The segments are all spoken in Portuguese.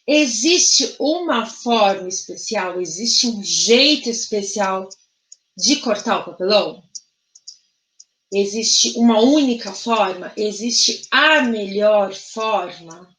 Existe uma forma especial, existe um jeito especial de cortar o papelão? Existe uma única forma? Existe a melhor forma?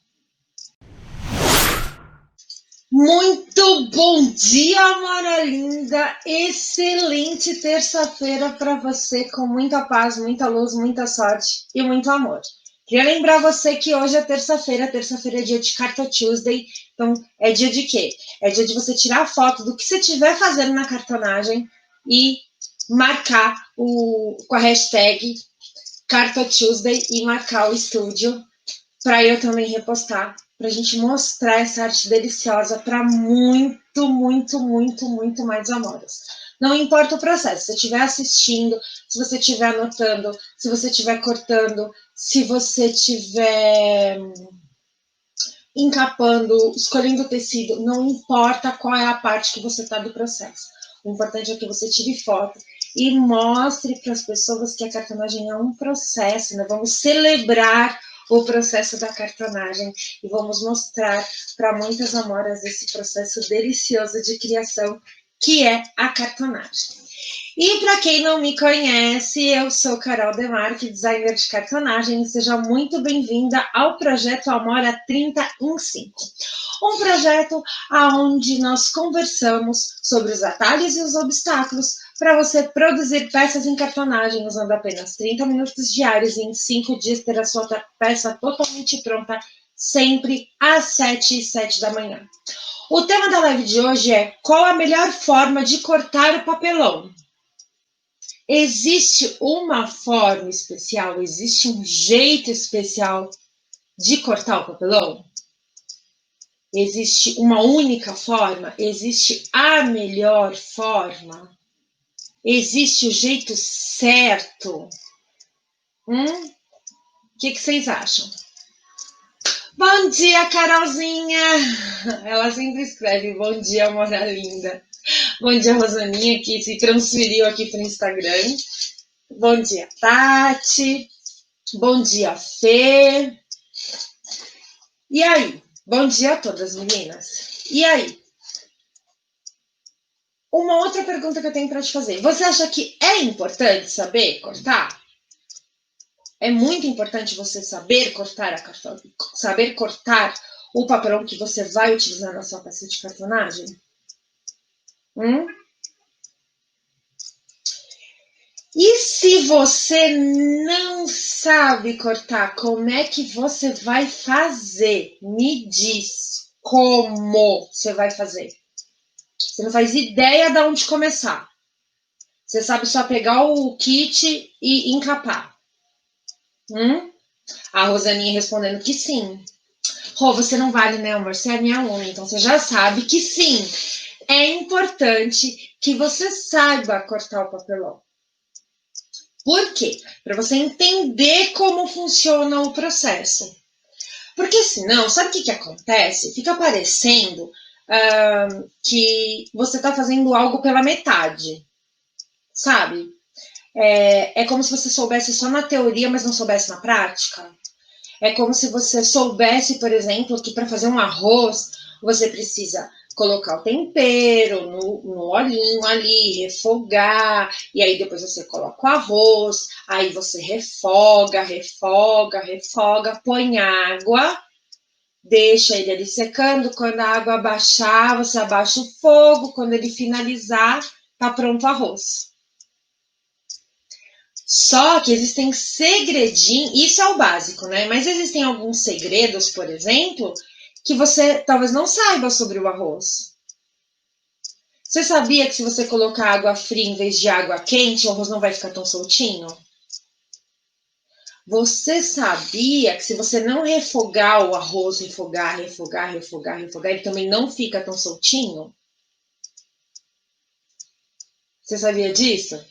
Muito bom dia, Amara Linda! Excelente terça-feira para você, com muita paz, muita luz, muita sorte e muito amor. Queria lembrar você que hoje é terça-feira é dia de Carta Tuesday, então é dia de quê? É dia de você tirar a foto do que você estiver fazendo na cartonagem e marcar com a hashtag Carta Tuesday e marcar o estúdio para eu também repostar, para a gente mostrar essa arte deliciosa para muito, muito, muito, muito mais amoras. Não importa o processo, se você estiver assistindo, se você estiver anotando, se você estiver cortando, se você estiver encapando, escolhendo o tecido, não importa qual é a parte que você está do processo. O importante é que você tire foto e mostre para as pessoas que a cartonagem é um processo, né? Vamos celebrar o processo da cartonagem e vamos mostrar para muitas amoras esse processo delicioso de criação que é a cartonagem. E para quem não me conhece, eu sou Carol Demarque, designer de cartonagem, e seja muito bem-vinda ao projeto Amora 30 em 5. Um projeto onde nós conversamos sobre os atalhos e os obstáculos para você produzir peças em cartonagem usando apenas 30 minutos diários e em 5 dias ter a sua peça totalmente pronta, sempre às 7h07 da manhã. O tema da live de hoje é: qual a melhor forma de cortar o papelão? Existe uma forma especial, existe um jeito especial de cortar o papelão? Existe uma única forma? Existe a melhor forma? Existe o jeito certo? O que vocês acham? Bom dia, Carolzinha! Ela sempre escreve bom dia, Amora Linda. Bom dia, Rosaninha, que se transferiu aqui para o Instagram. Bom dia, Tati. Bom dia, Fê. E aí? Bom dia a todas, meninas. E aí? Uma outra pergunta que eu tenho para te fazer. Você acha que é importante saber cortar? É muito importante você saber cortar saber cortar o papelão que você vai utilizar na sua peça de cartonagem? E se você não sabe cortar, como é que você vai fazer? Me diz como você vai fazer. Você não faz ideia de onde começar. Você sabe só pegar o kit e encapar. A Rosaninha respondendo que sim. Rô, você não vale, né, amor? Você é minha aluna, então você já sabe que sim. É importante que você saiba cortar o papelão. Por quê? Para você entender como funciona o processo. Porque senão, sabe o que acontece? Fica parecendo que você está fazendo algo pela metade, sabe? É como se você soubesse só na teoria, mas não soubesse na prática. É como se você soubesse, por exemplo, que para fazer um arroz, você precisa colocar o tempero no olhinho ali, refogar, e aí depois você coloca o arroz, aí você refoga, põe água, deixa ele ali secando, quando a água baixar, você abaixa o fogo, quando ele finalizar, tá pronto o arroz. Só que existem segredinhos, isso é o básico, né? Mas existem alguns segredos, por exemplo, que você talvez não saiba sobre o arroz. Você sabia que se você colocar água fria em vez de água quente, o arroz não vai ficar tão soltinho? Você sabia que se você não refogar o arroz, refogar, ele também não fica tão soltinho? Você sabia disso?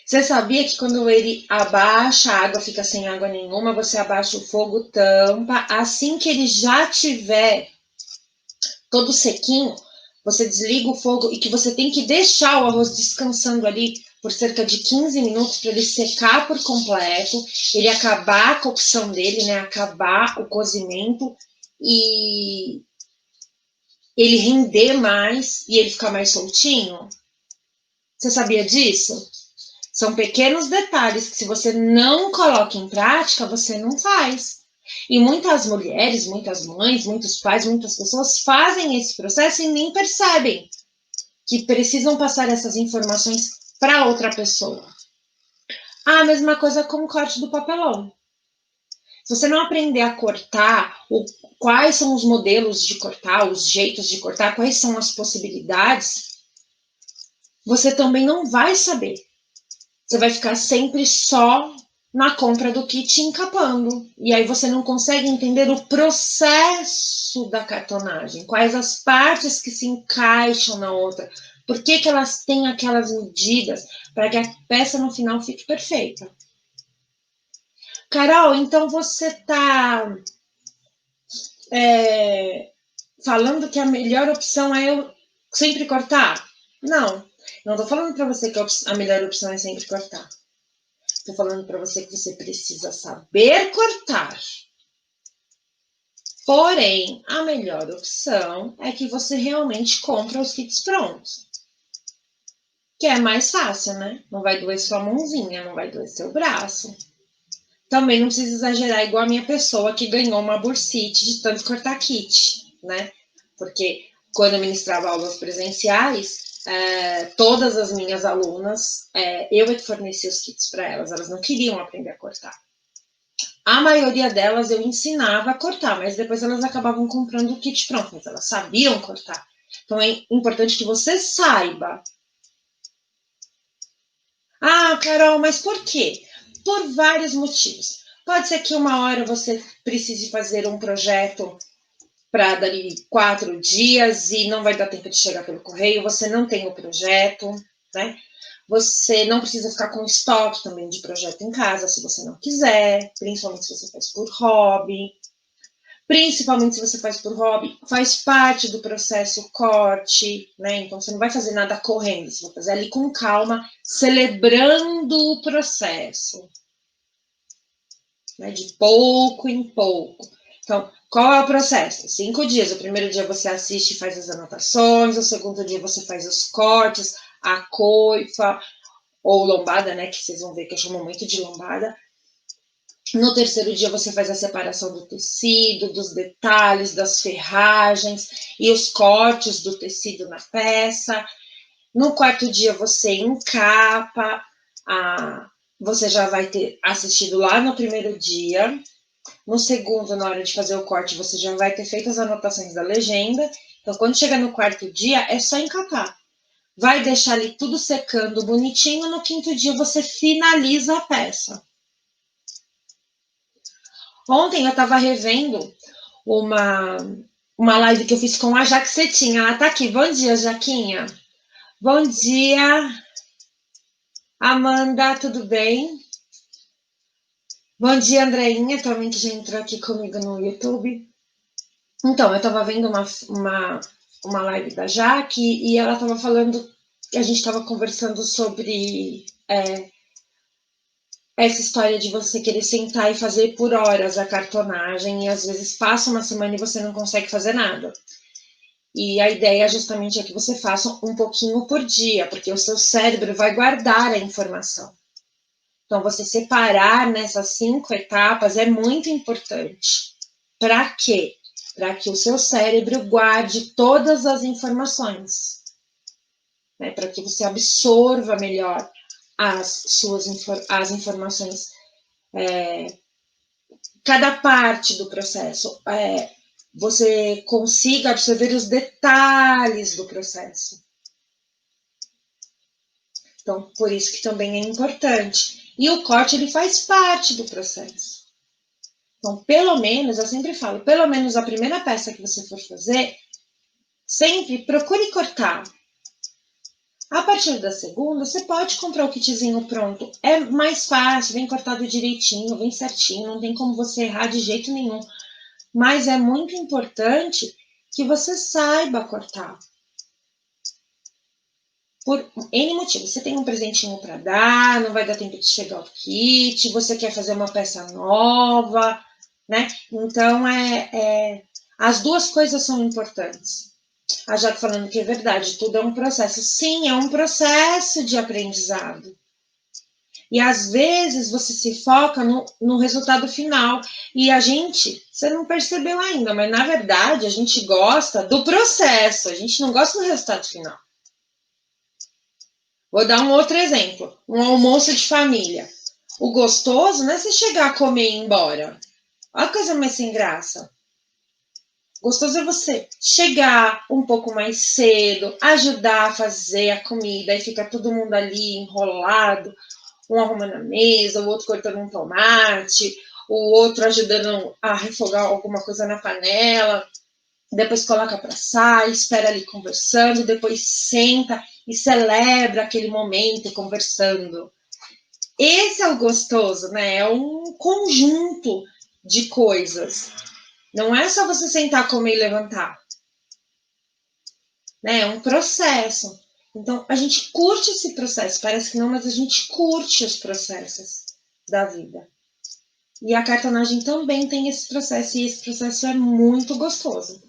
Você sabia que quando ele abaixa, a água fica sem água nenhuma, você abaixa o fogo, tampa, assim que ele já tiver todo sequinho, você desliga o fogo e que você tem que deixar o arroz descansando ali por cerca de 15 minutos para ele secar por completo, ele acabar a cocção dele, né? Acabar o cozimento e ele render mais e ele ficar mais soltinho? Você sabia disso? São pequenos detalhes que, se você não coloca em prática, você não faz. E muitas mulheres, muitas mães, muitos pais, muitas pessoas fazem esse processo e nem percebem que precisam passar essas informações para outra pessoa. A mesma coisa com o corte do papelão. Se você não aprender a cortar, quais são os modelos de cortar, os jeitos de cortar, quais são as possibilidades, você também não vai saber. Você vai ficar sempre só na compra do kit encapando. E aí você não consegue entender o processo da cartonagem, quais as partes que se encaixam na outra, por que elas têm aquelas medidas, para que a peça no final fique perfeita. Carol, então você está falando que a melhor opção é eu sempre cortar? Não, não estou falando para você que a melhor opção é sempre cortar. Estou falando para você que você precisa saber cortar. Porém, a melhor opção é que você realmente compre os kits prontos. Que é mais fácil, né? Não vai doer sua mãozinha, não vai doer seu braço. Também não precisa exagerar igual a minha pessoa que ganhou uma bursite de tanto cortar kit, né? Porque quando eu ministrava aulas presenciais, todas as minhas alunas, eu é que fornecia os kits para elas não queriam aprender a cortar. A maioria delas eu ensinava a cortar, mas depois elas acabavam comprando o kit pronto, mas elas sabiam cortar. Então é importante que você saiba. Ah, Carol, mas por quê? Por vários motivos. Pode ser que uma hora você precise fazer um projeto para dali 4 dias e não vai dar tempo de chegar pelo correio, você não tem o projeto, né? Você não precisa ficar com estoque também de projeto em casa, se você não quiser, principalmente se você faz por hobby. Principalmente se você faz por hobby, faz parte do processo corte, né? Então você não vai fazer nada correndo, você vai fazer ali com calma, celebrando o processo, né? De pouco em pouco. Então, qual é o processo? 5 dias. O primeiro dia você assiste e faz as anotações, o segundo dia você faz os cortes, a coifa, ou lombada, né? Que vocês vão ver que eu chamo muito de lombada. No terceiro dia você faz a separação do tecido, dos detalhes, das ferragens e os cortes do tecido na peça. No quarto dia você encapa, você já vai ter assistido lá no primeiro dia. No segundo, na hora de fazer o corte, você já vai ter feito as anotações da legenda. Então, quando chegar no quarto dia, é só encapar. Vai deixar ali tudo secando bonitinho. No quinto dia, você finaliza a peça. Ontem eu estava revendo uma live que eu fiz com a Jaquetinha. Ela tá aqui. Bom dia, Jaquinha. Bom dia, Amanda, tudo bem? Bom dia, Andreinha, também que já entrou aqui comigo no YouTube. Então, eu estava vendo uma live da Jaque e ela estava falando, a gente estava conversando sobre essa história de você querer sentar e fazer por horas a cartonagem e às vezes passa uma semana e você não consegue fazer nada. E a ideia justamente é que você faça um pouquinho por dia, porque o seu cérebro vai guardar a informação. Então, você separar nessas 5 etapas é muito importante. Para quê? Para que o seu cérebro guarde todas as informações, né? Para que você absorva melhor as informações, cada parte do processo, você consiga absorver os detalhes do processo. Então, por isso que também é importante. E o corte, ele faz parte do processo. Então, pelo menos, eu sempre falo, pelo menos a primeira peça que você for fazer, sempre procure cortar. A partir da segunda, você pode comprar o kitzinho pronto. É mais fácil, vem cortado direitinho, vem certinho, não tem como você errar de jeito nenhum. Mas é muito importante que você saiba cortar. Por N motivos. Você tem um presentinho para dar, não vai dar tempo de chegar o kit, você quer fazer uma peça nova, né? Então, as duas coisas são importantes. A Jaque falando que é verdade, tudo é um processo. Sim, é um processo de aprendizado. E às vezes você se foca no resultado final. E a gente, você não percebeu ainda, mas na verdade a gente gosta do processo, a gente não gosta do resultado final. Vou dar um outro exemplo: um almoço de família. O gostoso não é você chegar a comer e ir embora. Olha a coisa mais sem graça. Gostoso é você chegar um pouco mais cedo, ajudar a fazer a comida, aí fica todo mundo ali enrolado, um arrumando a mesa, o outro cortando um tomate, o outro ajudando a refogar alguma coisa na panela, depois coloca para assar, espera ali conversando, depois senta e celebra aquele momento conversando. Esse é o gostoso, né? É um conjunto de coisas. Não é só você sentar, comer e levantar. Né? É um processo. Então, a gente curte esse processo. Parece que não, mas a gente curte os processos da vida. E a cartonagem também tem esse processo. E esse processo é muito gostoso.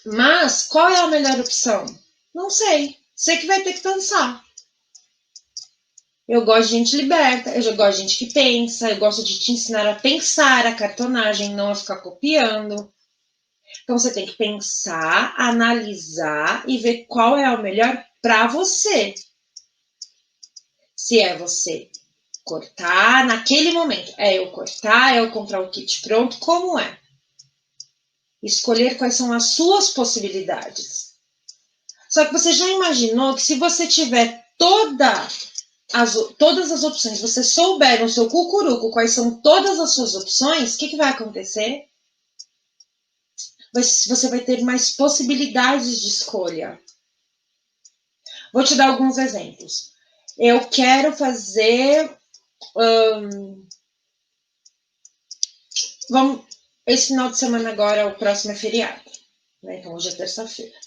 Mas, qual é a melhor opção? Não sei. Você que vai ter que pensar. Eu gosto de gente liberta, eu gosto de gente que pensa, eu gosto de te ensinar a pensar a cartonagem, não a ficar copiando. Então você tem que pensar, analisar e ver qual é o melhor para você. Se é você cortar naquele momento, é eu cortar, é eu comprar o kit pronto, como é? Escolher quais são as suas possibilidades. Só que você já imaginou que se você tiver todas as opções, você souber no seu cucuruco quais são todas as suas opções, o que vai acontecer? Você vai ter mais possibilidades de escolha. Vou te dar alguns exemplos. Eu quero fazer. Esse final de semana agora, o próximo é feriado. Né? Então, hoje é terça-feira.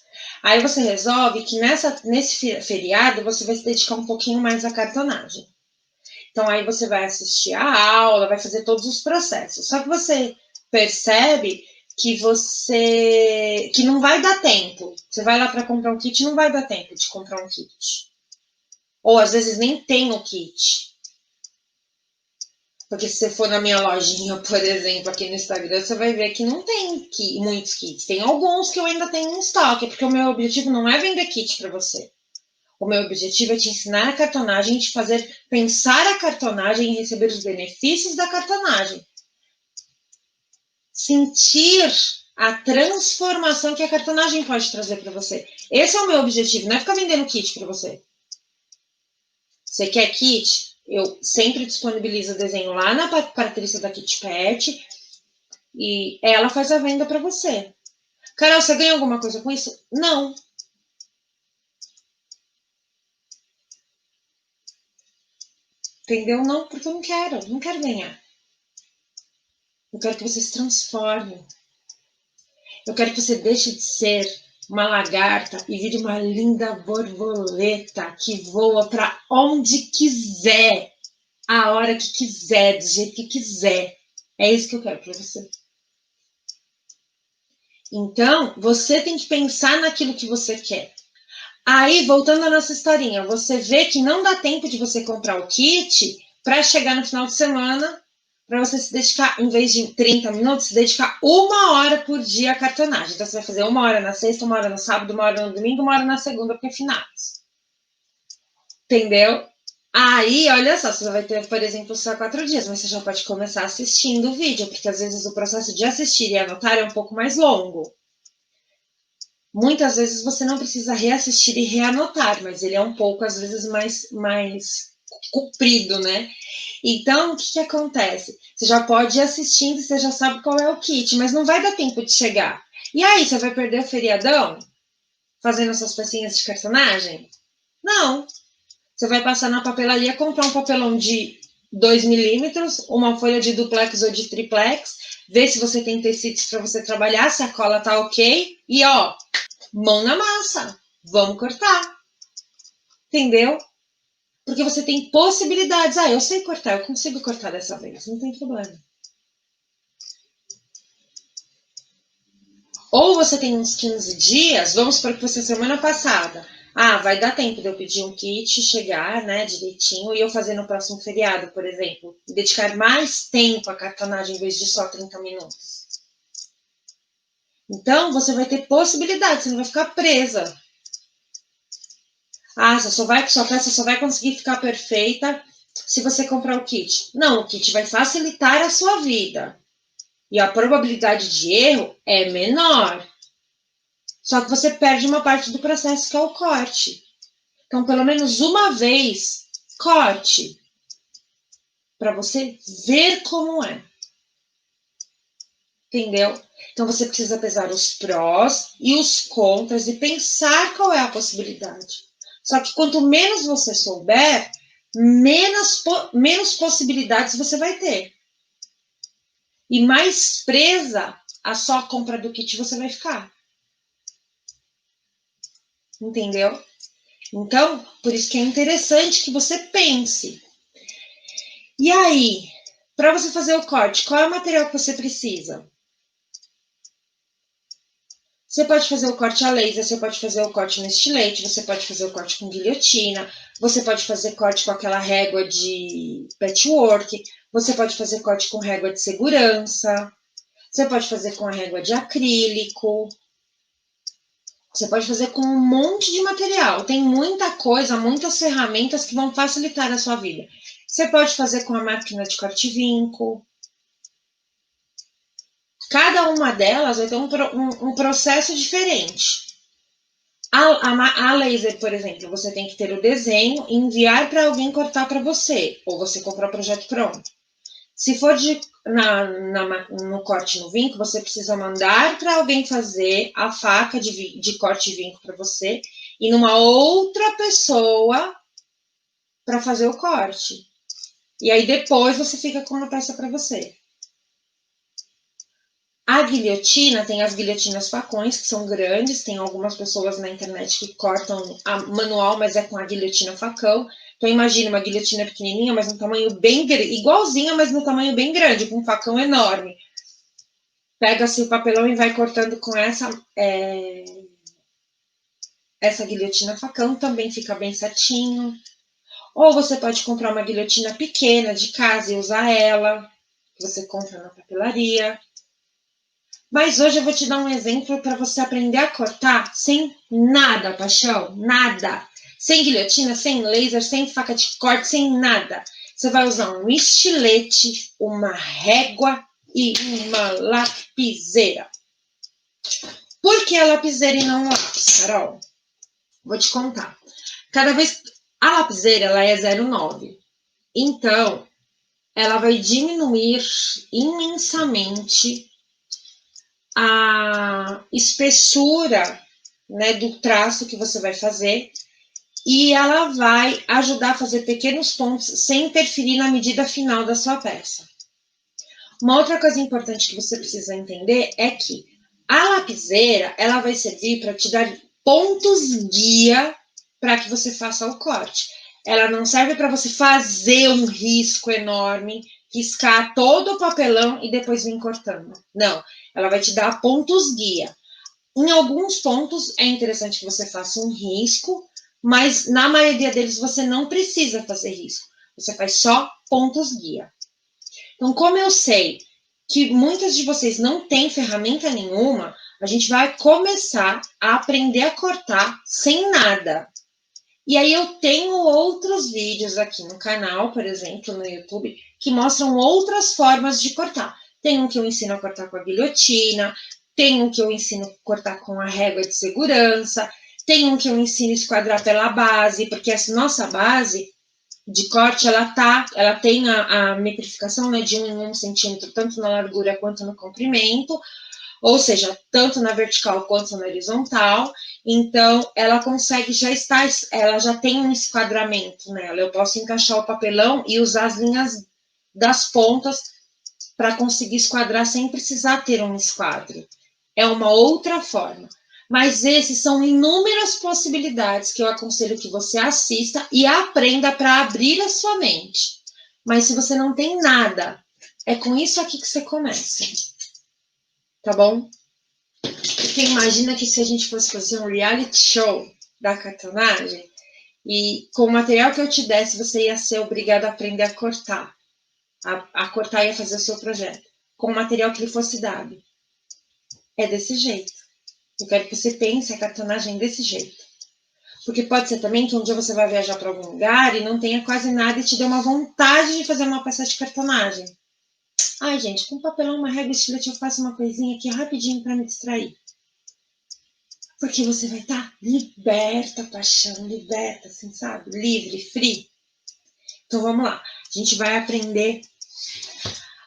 Aí você resolve que nesse feriado você vai se dedicar um pouquinho mais à cartonagem. Então, aí você vai assistir a aula, vai fazer todos os processos. Só que você percebe que não vai dar tempo. Você vai lá para comprar um kit, não vai dar tempo de comprar um kit. Ou às vezes nem tem o kit. Porque se você for na minha lojinha, por exemplo, aqui no Instagram, você vai ver que não tem muitos kits. Tem alguns que eu ainda tenho em estoque, porque o meu objetivo não é vender kit para você. O meu objetivo é te ensinar a cartonagem, te fazer pensar a cartonagem e receber os benefícios da cartonagem. Sentir a transformação que a cartonagem pode trazer para você. Esse é o meu objetivo, não é ficar vendendo kit para você. Você quer kit? Eu sempre disponibilizo o desenho lá na Patrícia da Kit Pet e ela faz a venda para você. Carol, você ganha alguma coisa com isso? Não. Entendeu? Não, porque eu não quero ganhar. Eu quero que você se transforme. Eu quero que você deixe de ser uma lagarta e vire uma linda borboleta que voa para onde quiser, a hora que quiser, do jeito que quiser. É isso que eu quero para você. Então, você tem que pensar naquilo que você quer. Aí, voltando à nossa historinha, você vê que não dá tempo de você comprar o kit para chegar no final de semana, para você se dedicar, em vez de 30 minutos, se dedicar 1 hora por dia à cartonagem. Então, você vai fazer 1 hora na sexta, 1 hora no sábado, 1 hora no domingo, 1 hora na segunda, porque é finados. Entendeu? Aí, olha só, você vai ter, por exemplo, só 4 dias, mas você já pode começar assistindo o vídeo, porque às vezes o processo de assistir e anotar é um pouco mais longo. Muitas vezes você não precisa reassistir e reanotar, mas ele é um pouco, às vezes, mais comprido, né? Então, o que acontece? Você já pode ir assistindo, você já sabe qual é o kit, mas não vai dar tempo de chegar. E aí, você vai perder o feriadão fazendo essas pecinhas de cartonagem? Não. Você vai passar na papelaria, comprar um papelão de 2 milímetros, uma folha de duplex ou de triplex, ver se você tem tecidos para você trabalhar, se a cola tá ok, e ó, mão na massa, vamos cortar, entendeu? Porque você tem possibilidades. Ah, eu sei cortar, eu consigo cortar dessa vez, não tem problema. Ou você tem uns 15 dias, vamos supor que você semana passada. Ah, vai dar tempo de eu pedir um kit, chegar, né, direitinho, e eu fazer no próximo feriado, por exemplo. Dedicar mais tempo à cartonagem em vez de só 30 minutos. Então, você vai ter possibilidade, você não vai ficar presa. Ah, sua peça só vai conseguir ficar perfeita se você comprar o kit. Não, o kit vai facilitar a sua vida. E a probabilidade de erro é menor. Só que você perde uma parte do processo, que é o corte. Então, pelo menos uma vez, corte. Para você ver como é. Entendeu? Então, você precisa pesar os prós e os contras e pensar qual é a possibilidade. Só que quanto menos você souber, menos possibilidades você vai ter. E mais presa a só compra do kit você vai ficar. Entendeu? Então, por isso que é interessante que você pense. E aí, para você fazer o corte, qual é o material que você precisa? Você pode fazer o corte a laser, você pode fazer o corte no estilete, você pode fazer o corte com guilhotina, você pode fazer corte com aquela régua de patchwork, você pode fazer corte com régua de segurança, você pode fazer com a régua de acrílico, você pode fazer com um monte de material. Tem muita coisa, muitas ferramentas que vão facilitar a sua vida. Você pode fazer com a máquina de corte-vinco. Cada uma delas vai ter um processo diferente. A laser, por exemplo, você tem que ter o desenho e enviar para alguém cortar para você, ou você comprar o projeto pronto. Se for no corte no vinco, você precisa mandar para alguém fazer a faca de corte de vinco para você e numa outra pessoa para fazer o corte. E aí depois você fica com uma peça para você. A guilhotina, tem as guilhotinas facões, que são grandes, tem algumas pessoas na internet que cortam a manual, mas é com a guilhotina facão. Então imagina uma guilhotina pequenininha, mas no tamanho bem grande, igualzinha, mas no tamanho bem grande, com um facão enorme. Pega-se o papelão e vai cortando com essa guilhotina facão, também fica bem certinho. Ou você pode comprar uma guilhotina pequena de casa e usar ela, que você compra na papelaria. Mas hoje eu vou te dar um exemplo para você aprender a cortar sem nada, paixão, nada. Sem guilhotina, sem laser, sem faca de corte, sem nada. Você vai usar um estilete, uma régua e uma lapiseira. Por que a lapiseira e não o lápis, Carol? Vou te contar. Cada vez a lapiseira ela é 0,9. Então, ela vai diminuir imensamente a espessura, né, do traço que você vai fazer e ela vai ajudar a fazer pequenos pontos sem interferir na medida final da sua peça. Uma outra coisa importante que você precisa entender é que a lapiseira ela vai servir para te dar pontos guia para que você faça o corte. Ela não serve para você fazer um risco enorme, riscar todo o papelão e depois vir cortando. Não, ela vai te dar pontos guia. Em alguns pontos é interessante que você faça um risco, mas na maioria deles você não precisa fazer risco. Você faz só pontos guia. Então, como eu sei que muitas de vocês não têm ferramenta nenhuma, a gente vai começar a aprender a cortar sem nada. E aí eu tenho outros vídeos aqui no canal, por exemplo, no YouTube, que mostram outras formas de cortar. Tem um que eu ensino a cortar com a guilhotina, tem um que eu ensino a cortar com a régua de segurança, tem um que eu ensino a esquadrar pela base, porque essa nossa base de corte, ela tem a metrificação, né, de 1 em 1 centímetro, tanto na largura quanto no comprimento, ou seja, tanto na vertical quanto na horizontal. Então, ela consegue, ela já tem um esquadramento nela. Eu posso encaixar o papelão e usar as linhas das pontas para conseguir esquadrar sem precisar ter um esquadro. É uma outra forma. Mas esses são inúmeras possibilidades que eu aconselho que você assista e aprenda para abrir a sua mente. Mas se você não tem nada, é com isso aqui que você começa. Tá bom? Porque imagina que se a gente fosse fazer um reality show da cartonagem, e com o material que eu te desse, você ia ser obrigado a aprender a cortar. A cortar e a fazer o seu projeto. Com o material que lhe fosse dado. É desse jeito. Eu quero que você pense a cartonagem desse jeito. Porque pode ser também que um dia você vai viajar para algum lugar e não tenha quase nada e te dê uma vontade de fazer uma peça de cartonagem. Ai, gente, com papelão, uma régua e estilete eu faço uma coisinha aqui rapidinho para me distrair. Porque você vai estar liberta, paixão, liberta, assim, sabe? Livre, free. Então, vamos lá. A gente vai aprender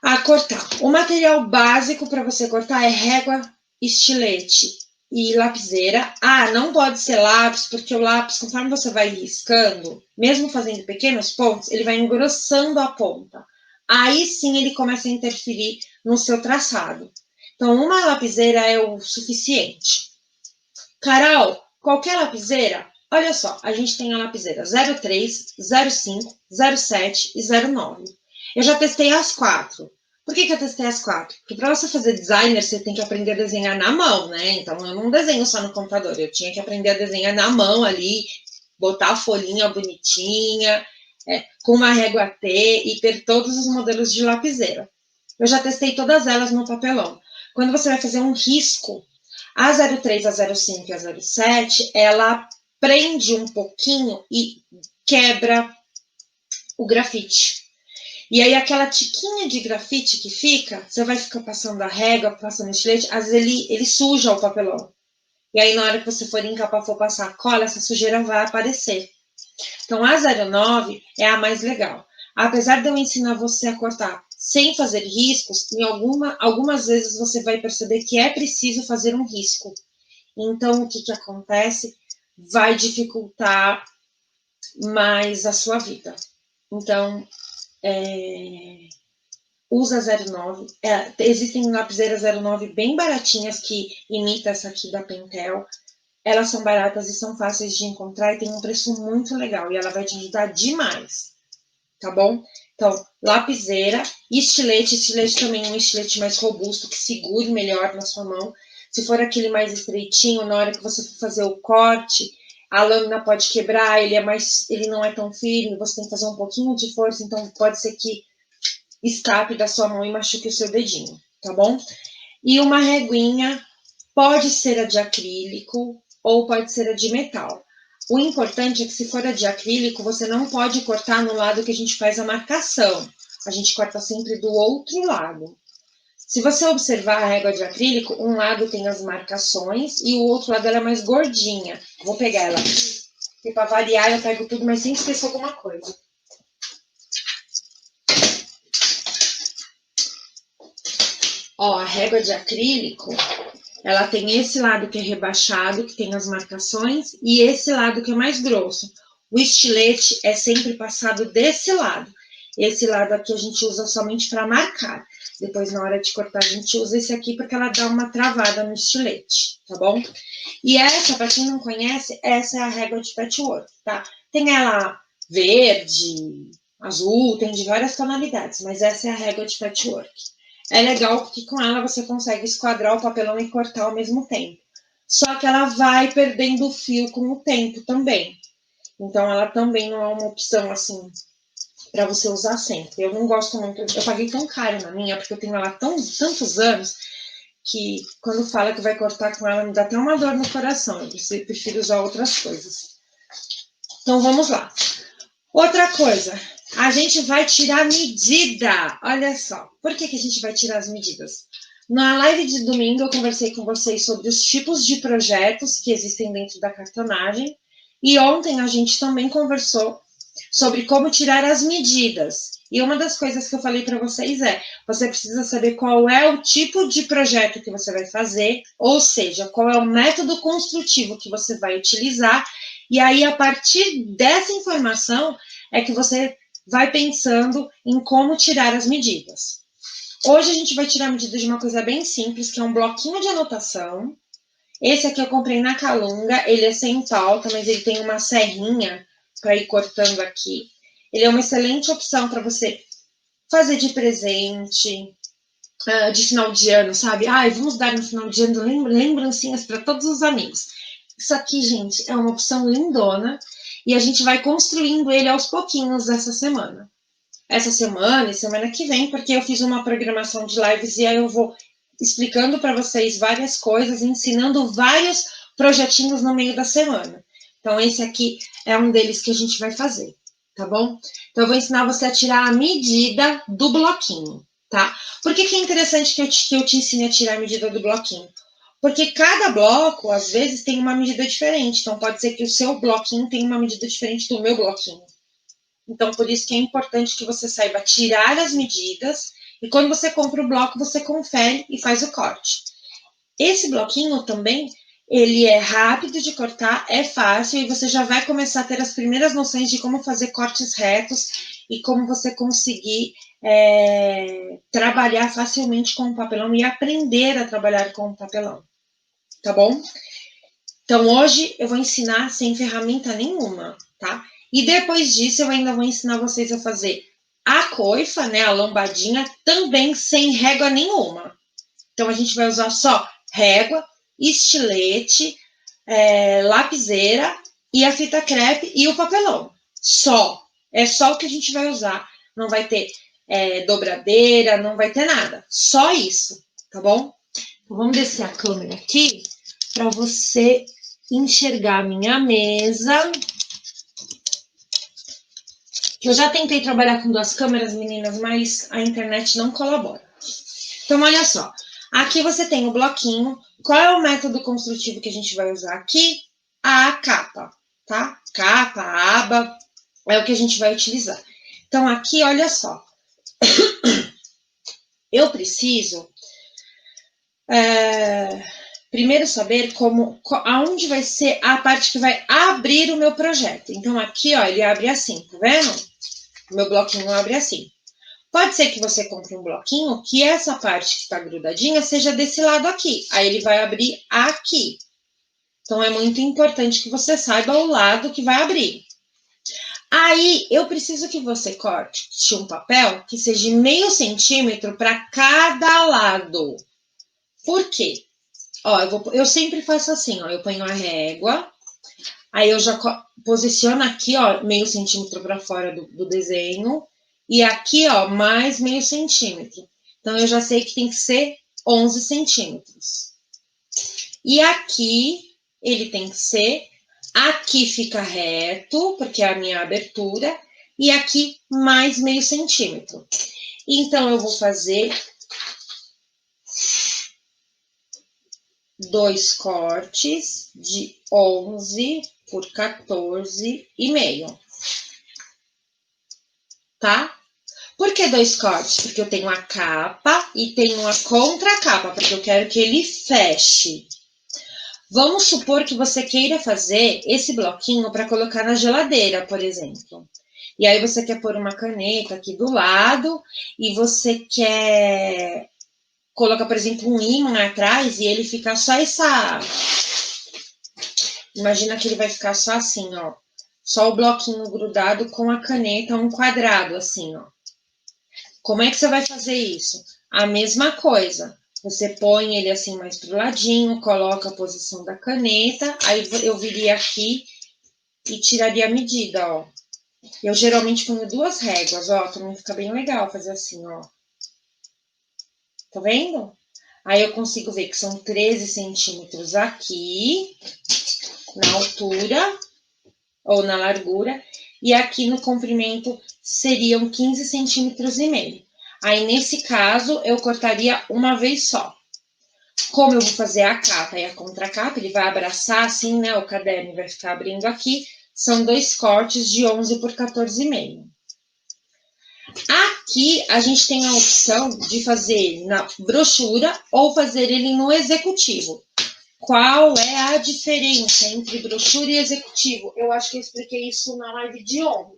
a cortar. O material básico para você cortar é régua, estilete e lapiseira. Ah, não pode ser lápis, porque o lápis, conforme você vai riscando, mesmo fazendo pequenos pontos, ele vai engrossando a ponta. Aí sim ele começa a interferir no seu traçado. Então, uma lapiseira é o suficiente. Carol, qualquer lapiseira? Olha só, a gente tem a lapiseira 03, 05, 07 e 09. Eu já testei as 4. Por que eu testei as 4? Porque para você fazer designer, você tem que aprender a desenhar na mão, né? Então, eu não desenho só no computador. Eu tinha que aprender a desenhar na mão ali, botar a folhinha bonitinha, com uma régua T e ter todos os modelos de lapiseira. Eu já testei todas elas no papelão. Quando você vai fazer um risco, a 03, a 05 e a 07, ela prende um pouquinho e quebra o grafite. E aí aquela tiquinha de grafite que fica, você vai ficar passando a régua, passando o estilete, às vezes ele suja o papelão. E aí na hora que você for encapar, for passar a cola, essa sujeira vai aparecer. Então a 09 é a mais legal. Apesar de eu ensinar você a cortar sem fazer riscos, algumas vezes você vai perceber que é preciso fazer um risco. Então, o que acontece? Vai dificultar mais a sua vida. Então, usa 09. Existem lapiseiras 09 bem baratinhas que imitam essa aqui da Pentel. Elas são baratas e são fáceis de encontrar e tem um preço muito legal. E ela vai te ajudar demais. Tá bom? Então, lapiseira, estilete também um estilete mais robusto, que segure melhor na sua mão. Se for aquele mais estreitinho, na hora que você for fazer o corte, a lâmina pode quebrar, ele não é tão firme, você tem que fazer um pouquinho de força, então pode ser que escape da sua mão e machuque o seu dedinho, tá bom? E uma reguinha, pode ser a de acrílico ou pode ser a de metal. O importante é que se for a de acrílico, você não pode cortar no lado que a gente faz a marcação. A gente corta sempre do outro lado. Se você observar a régua de acrílico, um lado tem as marcações e o outro lado ela é mais gordinha. Vou pegar ela aqui, porque para variar eu pego tudo, mas sem esquecer alguma coisa. Ó, a régua de acrílico, ela tem esse lado que é rebaixado, que tem as marcações, e esse lado que é mais grosso. O estilete é sempre passado desse lado. Esse lado aqui a gente usa somente para marcar. Depois, na hora de cortar, a gente usa esse aqui porque ela dá uma travada no estilete, tá bom? E essa, para quem não conhece, essa é a régua de patchwork, tá? Tem ela verde, azul, tem de várias tonalidades, mas essa é a régua de patchwork. É legal porque com ela você consegue esquadrar o papelão e cortar ao mesmo tempo. Só que ela vai perdendo o fio com o tempo também. Então ela também não é uma opção assim para você usar sempre. Eu não gosto muito, eu paguei tão caro na minha, porque eu tenho ela há tantos anos, que quando fala que vai cortar com ela, me dá até uma dor no coração. Eu prefiro usar outras coisas. Então vamos lá. Outra coisa, a gente vai tirar medida. Olha só, por que a gente vai tirar as medidas? Na live de domingo eu conversei com vocês sobre os tipos de projetos que existem dentro da cartonagem. E ontem a gente também conversou sobre como tirar as medidas. E uma das coisas que eu falei para vocês é, você precisa saber qual é o tipo de projeto que você vai fazer, ou seja, qual é o método construtivo que você vai utilizar, e aí a partir dessa informação é que você vai pensando em como tirar as medidas. Hoje a gente vai tirar a medida de uma coisa bem simples, que é um bloquinho de anotação. Esse aqui eu comprei na Calunga, ele é sem pauta, mas ele tem uma serrinha para ir cortando aqui. Ele é uma excelente opção para você fazer de presente, de final de ano, sabe? Ai, vamos dar no final de ano lembrancinhas para todos os amigos. Isso aqui, gente, é uma opção lindona e a gente vai construindo ele aos pouquinhos essa semana. Essa semana e semana que vem, porque eu fiz uma programação de lives e aí eu vou explicando para vocês várias coisas, ensinando vários projetinhos no meio da semana. Então, esse aqui é um deles que a gente vai fazer, tá bom? Então, eu vou ensinar você a tirar a medida do bloquinho, tá? Por que é interessante que eu te ensine a tirar a medida do bloquinho? Porque cada bloco, às vezes, tem uma medida diferente. Então, pode ser que o seu bloquinho tenha uma medida diferente do meu bloquinho. Então, por isso que é importante que você saiba tirar as medidas e quando você compra o bloco, você confere e faz o corte. Esse bloquinho também, ele é rápido de cortar, é fácil e você já vai começar a ter as primeiras noções de como fazer cortes retos e como você conseguir trabalhar facilmente com o papelão e aprender a trabalhar com o papelão, tá bom? Então, hoje eu vou ensinar sem ferramenta nenhuma, tá? E depois disso, eu ainda vou ensinar vocês a fazer a coifa, né? A lombadinha, também sem régua nenhuma. Então, a gente vai usar só régua, estilete, lapiseira e a fita crepe e o papelão. Só. É só o que a gente vai usar. Não vai ter dobradeira, não vai ter nada. Só isso, tá bom? Então, vamos descer a câmera aqui para você enxergar a minha mesa. Eu já tentei trabalhar com 2 câmeras, meninas, mas a internet não colabora. Então, olha só. Aqui você tem o bloquinho. Qual é o método construtivo que a gente vai usar aqui? A capa, tá? Capa, aba, é o que a gente vai utilizar. Então, aqui, olha só. Eu preciso primeiro saber aonde vai ser a parte que vai abrir o meu projeto. Então, aqui, ó, ele abre assim, tá vendo? O meu bloquinho abre assim. Pode ser que você compre um bloquinho que essa parte que está grudadinha seja desse lado aqui. Aí ele vai abrir aqui. Então, é muito importante que você saiba o lado que vai abrir. Aí, eu preciso que você corte um papel que seja meio centímetro para cada lado. Por quê? Ó, eu sempre faço assim, ó. Eu ponho a régua, aí eu já posiciono aqui, ó, meio centímetro para fora do desenho. E aqui, ó, mais meio centímetro. Então, eu já sei que tem que ser 11 centímetros. E aqui, ele tem que ser... Aqui fica reto, porque é a minha abertura. E aqui, mais meio centímetro. Então, eu vou fazer 2 cortes de 11 por 14,5. Tá? Por que 2 cortes? Porque eu tenho a capa e tenho a contracapa, porque eu quero que ele feche. Vamos supor que você queira fazer esse bloquinho para colocar na geladeira, por exemplo. E aí você quer pôr uma caneta aqui do lado e você quer colocar, por exemplo, um ímã atrás e ele ficar só essa... Imagina que ele vai ficar só assim, ó. Só o bloquinho grudado com a caneta, um quadrado assim, ó. Como é que você vai fazer isso? A mesma coisa. Você põe ele assim mais pro ladinho, coloca a posição da caneta, aí eu viria aqui e tiraria a medida, ó. Eu geralmente ponho 2 réguas, ó, também fica bem legal fazer assim, ó. Tá vendo? Aí eu consigo ver que são 13 centímetros aqui, na altura, ou na largura, e aqui no comprimento seriam 15 centímetros e meio. Aí, nesse caso, eu cortaria uma vez só. Como eu vou fazer a capa e a contracapa, ele vai abraçar assim, né, o caderno vai ficar abrindo aqui, são 2 cortes de 11 por 14,5. Aqui, a gente tem a opção de fazer ele na brochura ou fazer ele no executivo. Qual é a diferença entre brochura e executivo? Eu acho que eu expliquei isso na live de ontem,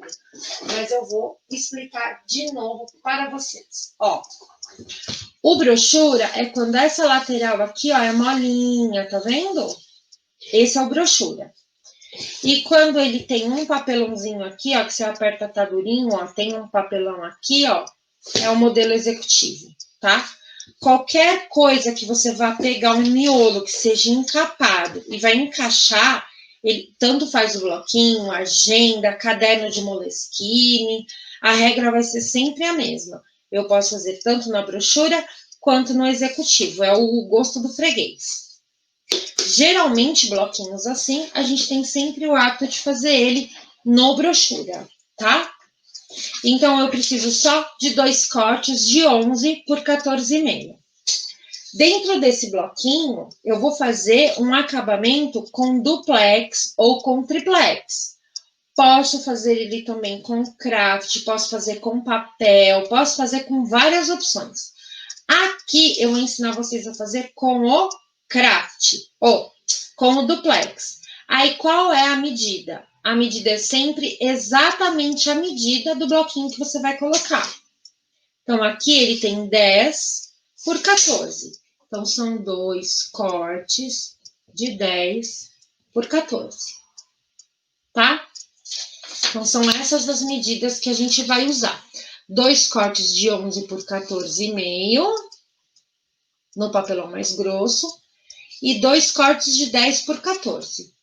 mas eu vou explicar de novo para vocês. Ó, o brochura é quando essa lateral aqui, ó, é molinha, tá vendo? Esse é o brochura. E quando ele tem um papelãozinho aqui, ó, que você aperta tá durinho, ó, tem um papelão aqui, ó, é o modelo executivo, tá? Qualquer coisa que você vá pegar um miolo que seja encapado e vai encaixar, ele tanto faz o bloquinho, agenda, caderno de Moleskine, a regra vai ser sempre a mesma. Eu posso fazer tanto na brochura quanto no executivo, é o gosto do freguês. Geralmente, bloquinhos assim, a gente tem sempre o hábito de fazer ele no brochura, tá? Então, eu preciso só de 2 cortes de 11 por 14,5. Dentro desse bloquinho, eu vou fazer um acabamento com duplex ou com triplex. Posso fazer ele também com craft, posso fazer com papel, posso fazer com várias opções. Aqui eu vou ensinar vocês a fazer com o craft, ou com o duplex. Aí qual é a medida? A medida é sempre exatamente a medida do bloquinho que você vai colocar. Então, aqui ele tem 10 por 14. Então, são 2 cortes de 10 por 14. Tá? Então, são essas as medidas que a gente vai usar. 2 cortes de 11 por 14,5 no papelão mais grosso e 2 cortes de 10 por 14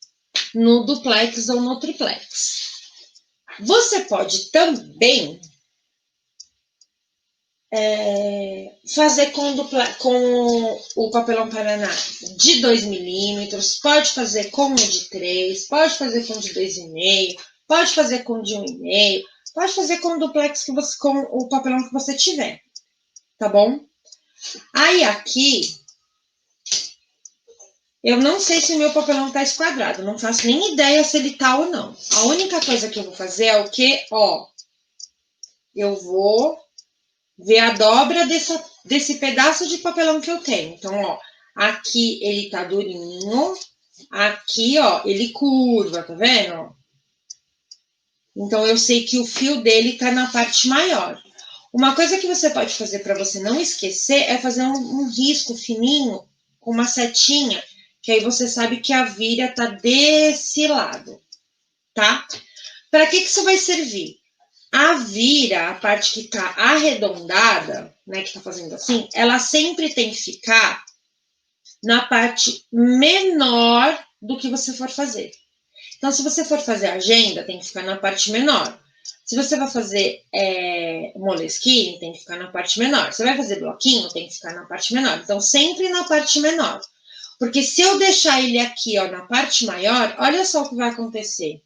no duplex ou no triplex. Você pode também fazer com o papelão Paraná de 2 milímetros, pode fazer com o de 3, pode fazer com o de 2,5, pode fazer com o de 1,5, pode fazer com o duplex com o papelão que você tiver, tá bom? Aí aqui, eu não sei se o meu papelão tá esquadrado, não faço nem ideia se ele tá ou não. A única coisa que eu vou fazer é o quê? Ó, eu vou ver a dobra desse pedaço de papelão que eu tenho. Então, ó, aqui ele tá durinho, aqui, ó, ele curva, tá vendo? Então, eu sei que o fio dele tá na parte maior. Uma coisa que você pode fazer para você não esquecer é fazer um risco fininho com uma setinha, que aí você sabe que a vira tá desse lado, tá? Para que isso vai servir? A vira, a parte que tá arredondada, né, que tá fazendo assim, ela sempre tem que ficar na parte menor do que você for fazer. Então, se você for fazer agenda, tem que ficar na parte menor. Se você vai fazer Moleskine, tem que ficar na parte menor. Se vai fazer bloquinho, tem que ficar na parte menor. Então, sempre na parte menor. Porque se eu deixar ele aqui, ó, na parte maior, olha só o que vai acontecer.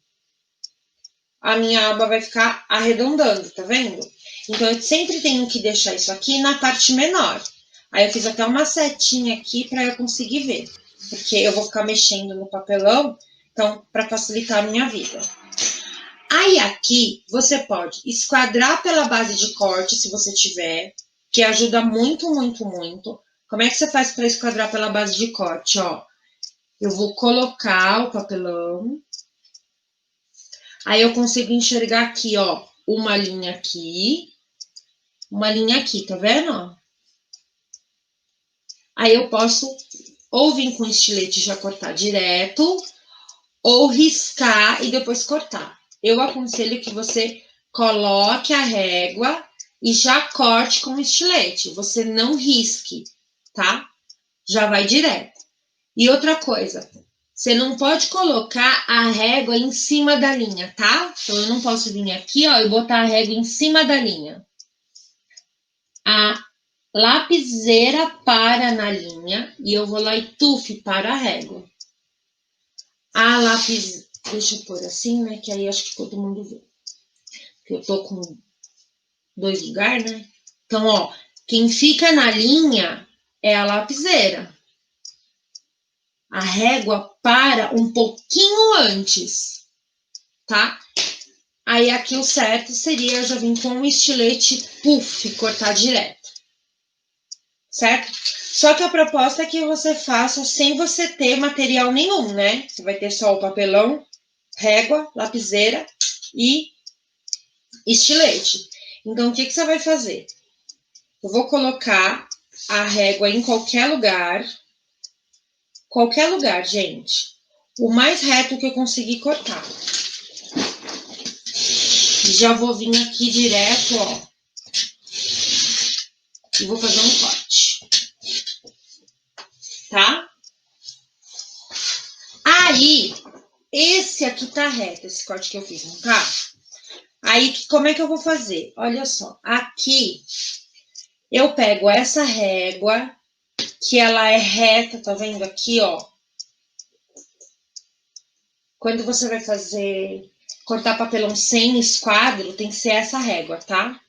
A minha aba vai ficar arredondando, tá vendo? Então, eu sempre tenho que deixar isso aqui na parte menor. Aí, eu fiz até uma setinha aqui para eu conseguir ver. Porque eu vou ficar mexendo no papelão, então, para facilitar a minha vida. Aí, aqui, você pode esquadrar pela base de corte, se você tiver, que ajuda muito, muito, muito. Como é que você faz para esquadrar pela base de corte? Ó, eu vou colocar o papelão. Aí eu consigo enxergar aqui, ó, uma linha aqui, tá vendo? Aí eu posso ou vir com estilete e já cortar direto, ou riscar e depois cortar. Eu aconselho que você coloque a régua e já corte com estilete. Você não risque, tá? Já vai direto. E outra coisa, você não pode colocar a régua em cima da linha, tá? Então, eu não posso vir aqui, ó, e botar a régua em cima da linha. A lapiseira para na linha e eu vou lá e tufo para a régua. A lápis, deixa eu pôr assim, né, que aí acho que todo mundo vê. Porque eu tô com 2 lugares, né? Então, ó, quem fica na linha é a lapiseira. A régua para um pouquinho antes, tá? Aí aqui o certo seria eu já vir com um estilete puff, cortar direto. Certo? Só que a proposta é que você faça sem você ter material nenhum, né? Você vai ter só o papelão, régua, lapiseira e estilete. Então, o que você vai fazer? Eu vou colocar a régua em qualquer lugar, gente. O mais reto que eu conseguir cortar. Já vou vir aqui direto, ó. E vou fazer um corte. tá? Aí, esse aqui tá reto, esse corte que eu fiz, não tá? Aí, como é que eu vou fazer? Olha só, aqui eu pego essa régua, que ela é reta, tá vendo aqui, ó? Quando você vai cortar papelão sem esquadro, tem que ser essa régua, tá?